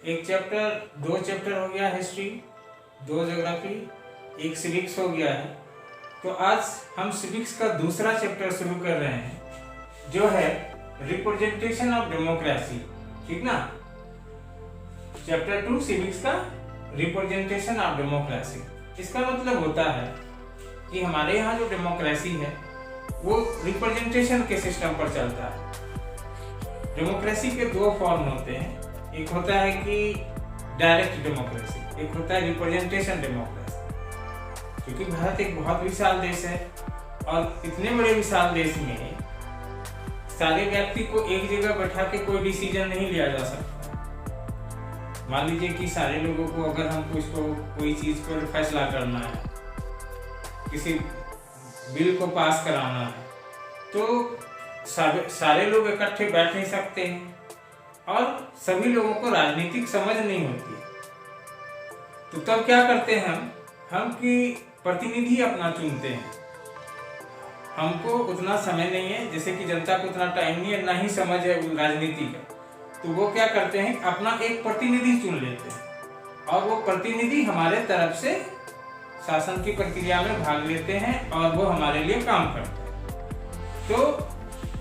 एक chapter, 2 chapter हो गया हिस्ट्री, 2 ज्योग्राफी, 1 सिविक्स हो गया है। तो आज हम सिविक्स का दूसरा चैप्टर शुरू कर रहे हैं जो है रिप्रेजेंटेशन ऑफ डेमोक्रेसी। ठीक ना, चैप्टर 2 सिविक्स का रिप्रेजेंटेशन ऑफ डेमोक्रेसी। इसका मतलब होता है कि हमारे यहाँ जो डेमोक्रेसी है वो रिप्रेजेंटेशन के सिस्टम पर चलता है। डेमोक्रेसी के 2 फॉर्म होते हैं, एक होता है कि डायरेक्ट डेमोक्रेसी, एक होता है रिप्रेजेंटेशन डेमोक्रेसी। क्योंकि भारत एक बहुत विशाल देश है और इतने बड़े विशाल देश में सारे व्यक्ति को एक जगह बैठा के कोई डिसीजन नहीं लिया जा सकता। मान लीजिए कि सारे लोगों को अगर हमको इसको कोई चीज पर फैसला करना है, किसी बिल को पास कराना है, तो सारे लोग इकट्ठे बैठ नहीं सकते हैं और सभी लोगों को राजनीतिक समझ नहीं होती है। तो तब क्या करते हैं हम कि प्रतिनिधि अपना चुनते हैं। हमको उतना समय नहीं है, जैसे कि जनता को उतना टाइम नहीं है, ना ही समझ है राजनीति का। तो वो क्या करते हैं, अपना एक प्रतिनिधि चुन लेते हैं और वो प्रतिनिधि हमारे तरफ से शासन की प्रक्रिया में भाग लेते हैं और वो हमारे लिए काम करते हैं। तो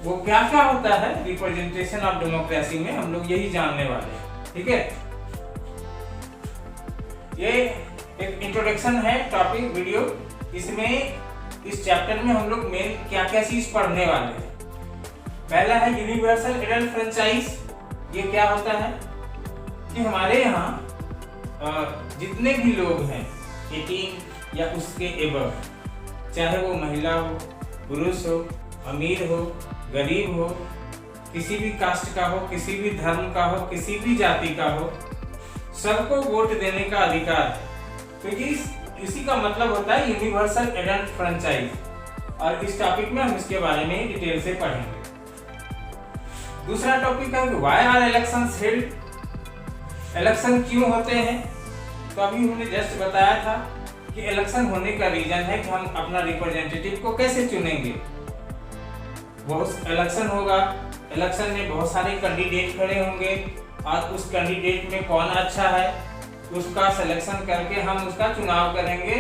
वो क्या क्या होता है रिप्रेजेंटेशन ऑफ डेमोक्रेसी में, हम लोग यही जानने वाले हैं। ठीक है, ये एक इंट्रोडक्शन है टॉपिक वीडियो। इसमें इस चैप्टर में हम लोग मेन क्या क्या चीज पढ़ने वाले हैं। पहला है यूनिवर्सल एडल्ट फ्रेंचाइज। ये क्या होता है कि हमारे यहाँ जितने भी लोग हैं 18 या उसके एबव, चाहे वो महिला हो, पुरुष हो, अमीर हो, गरीब हो, किसी भी कास्ट का हो, किसी भी धर्म का हो, किसी भी जाति का हो, सबको वोट देने का अधिकार है। तो इसी का मतलब होता है यूनिवर्सल एडल्ट फ्रेंचाइज। और इस टॉपिक में हम इसके बारे में डिटेल से पढ़ेंगे। दूसरा टॉपिक है why are elections held. Election क्यों होते हैं? तो अभी हमने जस्ट बताया था कि इलेक्शन होने का रीजन है कि हम अपना रिप्रेजेंटेटिव को कैसे चुनेंगे। बहुत इलेक्शन होगा, इलेक्शन में बहुत सारे कैंडिडेट खड़े होंगे और उस कैंडिडेट में कौन अच्छा है उसका सिलेक्शन करके हम उसका चुनाव करेंगे।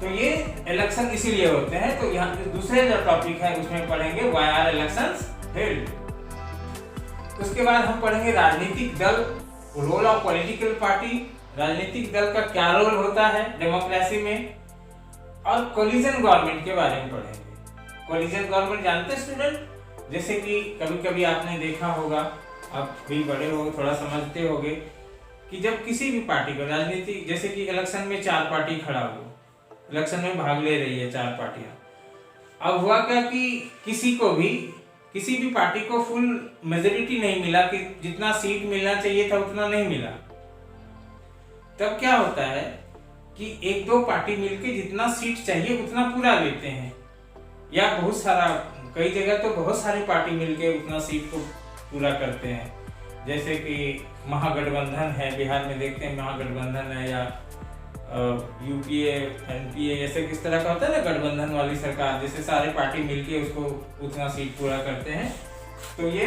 तो ये इलेक्शन इसीलिए होते हैं। तो यहाँ दूसरे जो टॉपिक है उसमें पढ़ेंगे व्हाई आर इलेक्शंस हेल्ड। उसके बाद हम पढ़ेंगे राजनीतिक दल, रोल ऑफ पॉलिटिकल पार्टी। राजनीतिक दल का क्या रोल होता है डेमोक्रेसी में, और कोलिजन गवर्नमेंट के बारे में पढ़ेंगे। कोलिजन गवर्नमेंट जानते हैं स्टूडेंट? जैसे कि कभी कभी आपने देखा होगा, आप भी बड़े हो थोड़ा समझते होंगे कि जब किसी भी पार्टी को राजनीति, जैसे कि इलेक्शन में 4 पार्टी खड़ा हुआ, इलेक्शन में भाग ले रही है 4 पार्टियां। अब हुआ क्या कि किसी भी पार्टी को फुल मेजोरिटी नहीं मिला, कि जितना सीट मिलना चाहिए था उतना नहीं मिला। तब क्या होता है कि 1-2 पार्टी मिलके जितना सीट चाहिए उतना पूरा लेते हैं, या बहुत सारा, कई जगह तो बहुत सारी पार्टी मिलके उतना सीट को पूरा करते हैं। जैसे कि महागठबंधन है, बिहार में देखते हैं महागठबंधन है, या यूपीए, एनपीए, ऐसे किस तरह का होता है ना गठबंधन वाली सरकार, जैसे सारे पार्टी मिलके उसको उतना सीट पूरा करते हैं। तो ये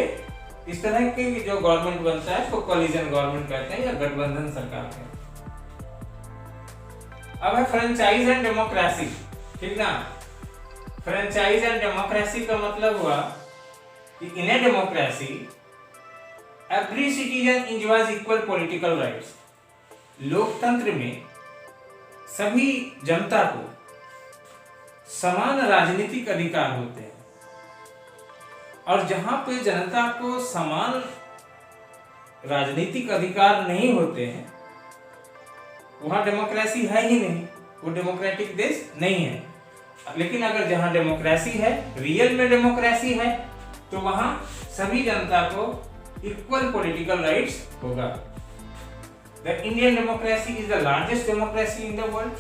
इस तरह के जो गवर्नमेंट बनता है उसको कोलिजन गवर्नमेंट कहते हैं या गठबंधन सरकार कहते हैं। अब है फ्रेंचाइज एंड डेमोक्रेसी। ठीक ना, फ्रेंचाइज एंड डेमोक्रेसी का मतलब हुआ कि in a democracy every citizen enjoys equal political rights. लोकतंत्र में सभी जनता को समान राजनीतिक अधिकार होते हैं, और जहां पे जनता को समान राजनीतिक अधिकार नहीं होते हैं वहां डेमोक्रेसी है ही नहीं, वो डेमोक्रेटिक देश नहीं है। लेकिन अगर जहां डेमोक्रेसी है, रियल में डेमोक्रेसी है, तो वहां सभी जनता को इक्वल पॉलिटिकल राइट्स होगा। The Indian democracy is the largest democracy in the world.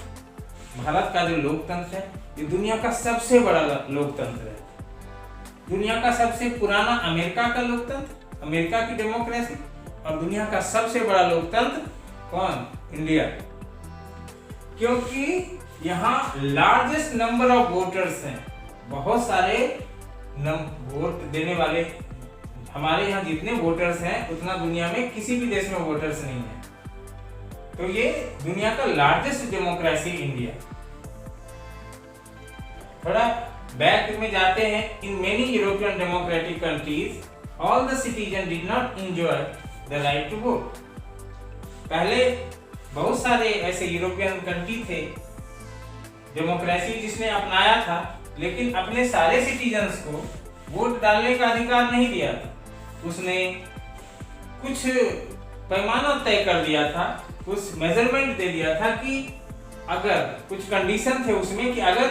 Bharat का जो लोकतंत्र है ये दुनिया का सबसे बड़ा लोकतंत्र है। दुनिया का सबसे पुराना अमेरिका का लोकतंत्र, अमेरिका की डेमोक्रेसी, और दुनिया का सबसे बड़ा लोकतंत्र कौन? इंडिया। क्योंकि यहाँ लार्जेस्ट नंबर ऑफ वोटर्स हैं, बहुत सारे वोट देने वाले हमारे यहाँ जितने वोटर्स हैं उतना दुनिया में किसी भी देश में वोटर्स नहीं है। तो ये दुनिया का लार्जेस्ट डेमोक्रेसी इंडिया। थोड़ा बैक में जाते हैं। In many European democratic countries all the citizen did not enjoy the right to vote. पहले बहुत सारे ऐसे यूरोपियन कंट्री थे डेमोक्रेसी जिसने अपनाया था, लेकिन अपने सारे सिटीजन्स को वोट डालने का अधिकार नहीं दिया था। उसने कुछ पैमाना तय कर दिया था, कुछ मेजरमेंट दे दिया था कि अगर कुछ कंडीशन थे उसमें कि अगर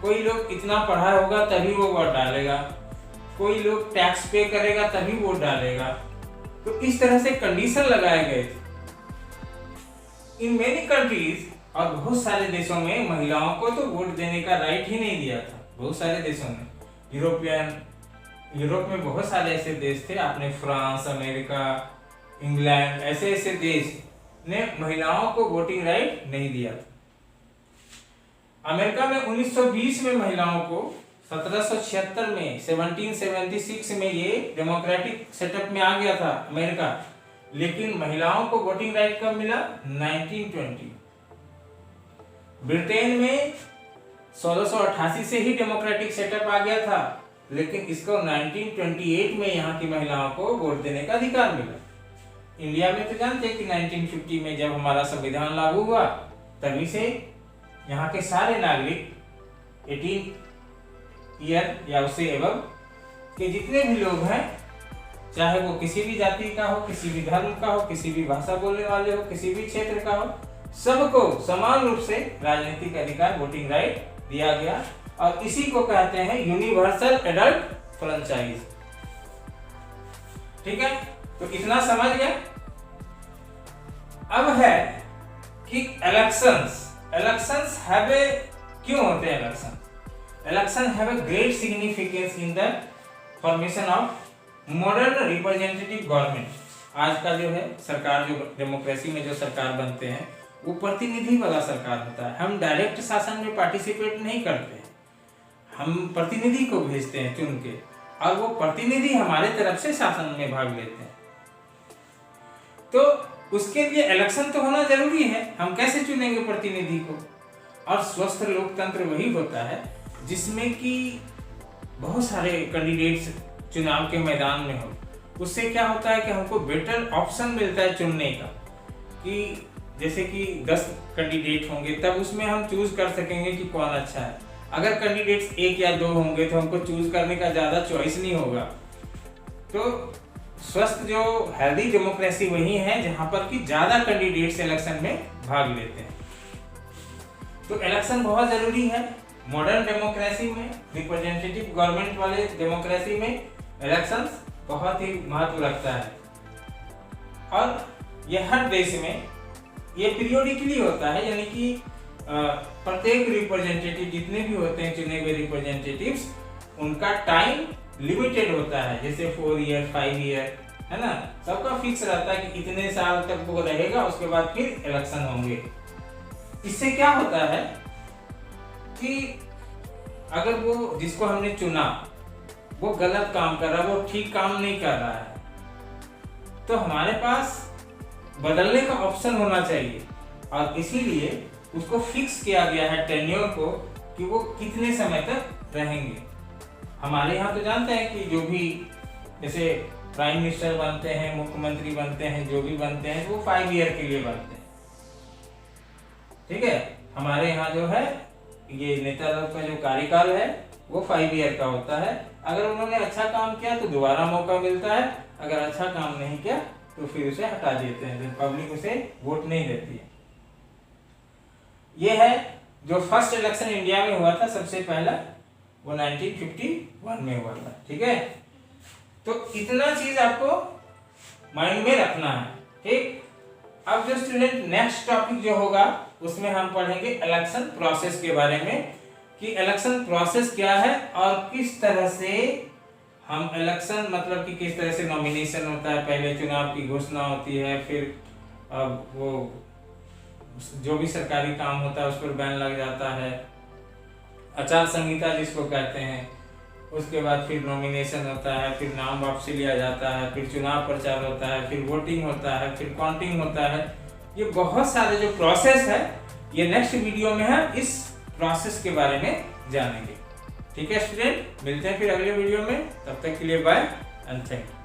कोई लोग इतना पढ़ा होगा तभी वो वोट डालेगा, कोई लोग टैक्स पे करेगा तभी वोट डालेगा। तो इस तरह से कंडीशन लगाए गए थे। इन मेनी कंट्रीज, और बहुत सारे देशों में महिलाओं को तो वोट देने का राइट ही नहीं दिया था। बहुत सारे देशों में, यूरोप में बहुत सारे ऐसे देश थे, आपने फ्रांस, अमेरिका, इंग्लैंड, ऐसे देश ने महिलाओं को वोटिंग राइट नहीं दिया था। अमेरिका में 1920 में महिलाओं को, 1776 में, 1776 में ये डेमोक्रेटिक सेटअप में आ गया था अमेरिका, लेकिन महिलाओं को वोटिंग राइट कब मिला? 1920। ब्रिटेन में 1688 से ही डेमोक्रेटिक सेटअप आ गया था, लेकिन इसको 1928 में यहाँ की महिलाओं को वोट देने का अधिकार मिला। इंडिया में तो जानते हैं कि 1950 में जब हमारा संविधान लागू हुआ, तभी से यहाँ के सारे नागरिक 18 ईयर या उससे एबव के जितने भी लोग हैं, चाहे वो किसी भी जाति का हो, किसी भी धर्म का हो, किसी भी भाषा बोलने वाले हो, किसी भी क्षेत्र का हो, सबको समान रूप से राजनीतिक अधिकार, वोटिंग राइट दिया गया। और इसी को कहते हैं यूनिवर्सल एडल्ट फ्रेंचाइज। ठीक है, तो इतना समझ गए। अब है कि इलेक्शंस हैव ए, क्यों होते हैं election have a great significance in the formation of modern representative government. आज का जो है सरकार, जो डेमोक्रेसी में जो सरकार बनते हैं, वो प्रतिनिधि वाला सरकार होता है। हम डायरेक्ट शासन में पार्टिसिपेट नहीं करते, हम प्रतिनिधि को भेजते हैं चुन के, और वो प्रतिनिधि हमारे तरफ से शासन में भाग लेते हैं। तो उसके लिए इलेक्शन तो होना जरूरी है। हम कैसे चुनेंगे प्रतिनिधि को? और स्वस्थ लोकतंत्र वही होता है जिसमें कि बहुत सारे कैंडिडेट्स चुनाव के मैदान में हो। उससे क्या होता है कि हमको बेटर ऑप्शन मिलता है चुनने का, कि जैसे कि 10 कैंडिडेट होंगे तब उसमें हम चूज कर सकेंगे कि कौन अच्छा है। अगर कैंडिडेट्स 1 या 2 होंगे तो हमको चूज करने का ज्यादा चॉइस नहीं होगा। तो स्वस्थ जो हेल्दी डेमोक्रेसी वही है जहां पर कि ज्यादा कैंडिडेट्स इलेक्शन में भाग लेते हैं। तो इलेक्शन बहुत जरूरी है। मॉडर्न डेमोक्रेसी में, रिप्रेजेंटेटिव गवर्नमेंट वाले डेमोक्रेसी में इलेक्शंस बहुत ही महत्व रखता है। और यह हर देश में ये पीरियोडिकली होता है, यानी कि प्रत्येक रिप्रेजेंटेटिव, जितने भी होते हैं चुने हुए रिप्रेजेंटेटिव्स, उनका टाइम लिमिटेड होता है। जैसे 4 ईयर, 5 ईयर, है ना, सबका फिक्स रहता है कि इतने साल तक वो रहेगा, उसके बाद फिर इलेक्शन होंगे। इससे क्या होता है कि अगर वो जिसको हमने चुना वो गलत काम कर रहा है, वो ठीक काम नहीं कर रहा है, तो हमारे पास बदलने का ऑप्शन होना चाहिए। और इसीलिए उसको फिक्स किया गया है टेन्योर को, कि वो कितने समय तक रहेंगे। हमारे यहाँ तो जानते हैं कि जो भी जैसे प्राइम मिनिस्टर बनते हैं, मुख्यमंत्री बनते हैं, जो भी बनते हैं, वो 5 ईयर के लिए बनते हैं। ठीक है, हमारे यहाँ जो है ये नेता लोग का जो कार्यकाल है वो 5 ईयर का होता है। अगर उन्होंने अच्छा काम किया तो दोबारा मौका मिलता है, अगर अच्छा काम नहीं किया तो फिर उसे हटा देते हैं, पब्लिक उसे वोट नहीं देती है। ये है जो फर्स्ट इलेक्शन इंडिया में हुआ था सबसे पहला, वो 1951 में हुआ था। ठीक है, तो इतना चीज आपको माइंड में रखना है। ठीक, अब जो स्टूडेंट नेक्स्ट टॉपिक जो होगा उसमें हम पढ़ेंगे इलेक्शन प्रोसेस के बारे में, कि इलेक्शन प्रोसेस क्या है और किस तरह से हम इलेक्शन, मतलब कि किस तरह से नॉमिनेशन होता है, पहले चुनाव की घोषणा होती है, फिर वो जो भी सरकारी काम होता है उस पर बैन लग जाता है, आचार संहिता जिसको कहते हैं, उसके बाद फिर नॉमिनेशन होता है, फिर नाम वापसी लिया जाता है, फिर चुनाव प्रचार होता है, फिर वोटिंग होता है, फिर काउंटिंग होता है। ये बहुत सारे जो प्रोसेस है, ये नेक्स्ट वीडियो में हम इस प्रोसेस के बारे में जानेंगे। ठीक है स्टूडेंट, मिलते हैं फिर अगले वीडियो में, तब तक के लिए बाय एंड थैंक यू।